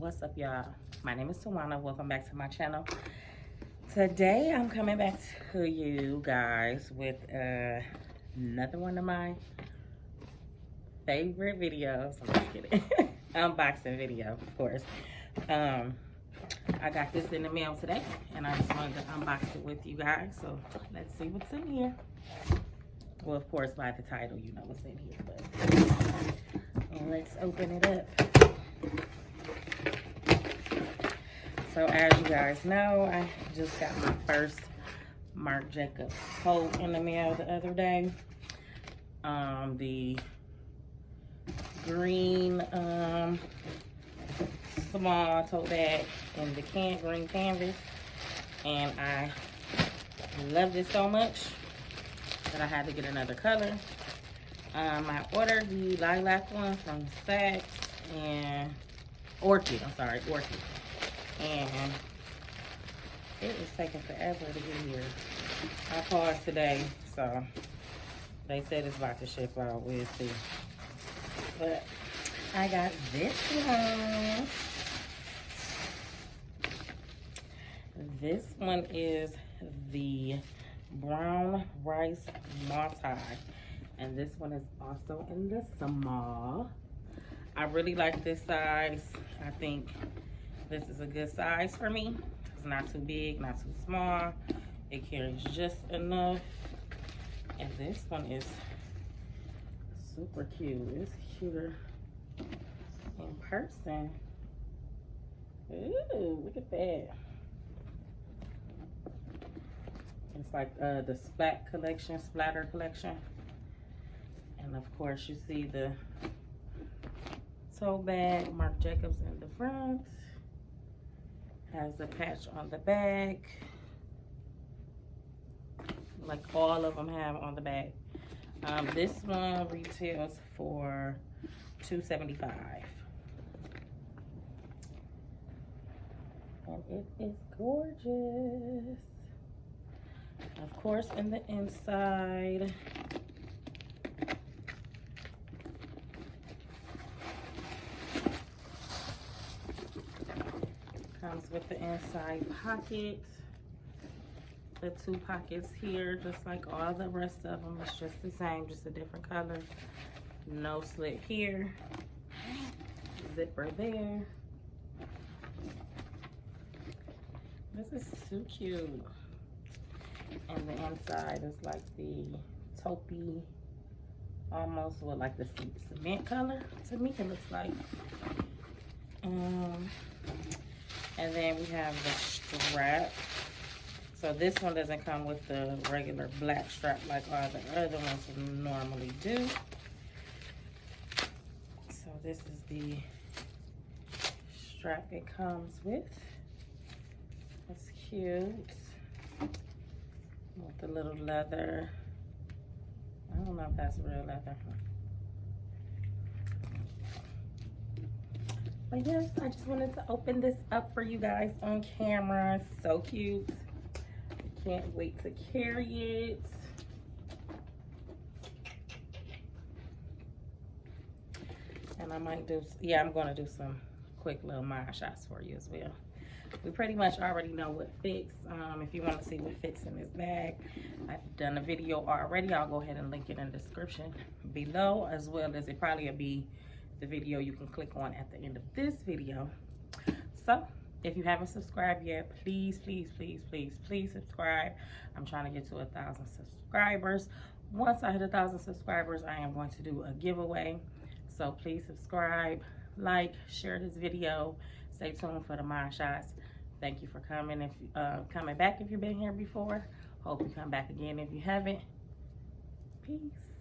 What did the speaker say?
What's up, y'all? My name is Tawana. Welcome back to my channel. Today I'm coming back to you guys with another one of my favorite videos. I'm just kidding. Unboxing video, of course. I got this in the mail today and I just wanted to unbox it with you guys. So let's see what's in here. Well, of course, by the title, you know what's in here, but let's open it up. So as you guys know, I just got my first Marc Jacobs Tote in the mail the other day. The green small tote bag in the green canvas, and I loved it so much that I had to get another color. I ordered the lilac one from Saks and Orchid. And it was taking forever to get here. I called today, so they said it's about to ship out. We'll see. But I got this one. This one is the brown rice multi, and this one is also in the small. I really like this size. I think this is a good size for me. It's not too big, not too small. It carries just enough. And this one is super cute. It's cuter in person. Ooh, look at that. It's like the Splatter collection. And of course you see the tote bag, Marc Jacobs in the front. Has a patch on the back, like all of them have on the back. This one retails for $2.75, and it is gorgeous. Of course, in the inside, comes with the inside pocket, the two pockets here, just like all the rest of them. It's just the same, just a different color. No slit here, zipper there. This is so cute. And the inside is like the taupey, almost with like the cement color. To me, it looks like. And then we have the strap. So this one doesn't come with the regular black strap like all the other ones normally do. So this is the strap it comes with. It's cute. With the little leather. I don't know if that's real leather. But yes, I just wanted to open this up for you guys on camera. So cute. Can't wait to carry it. And I might do, yeah, I'm going to do some quick little mind shots for you as well. We pretty much already know what fits. If you want to see what fits in this bag, I've done a video already. I'll go ahead and link it in the description below, as well as it probably will be the video you can click on at the end of this video. So if you haven't subscribed yet, please subscribe. I'm trying to get to 1,000 subscribers. Once I hit 1,000 subscribers, I am going to do a giveaway. So please subscribe, like, share this video. Stay tuned for the mind shots. Thank you for coming. Coming back if you've been here before. Hope you come back again if you haven't. Peace.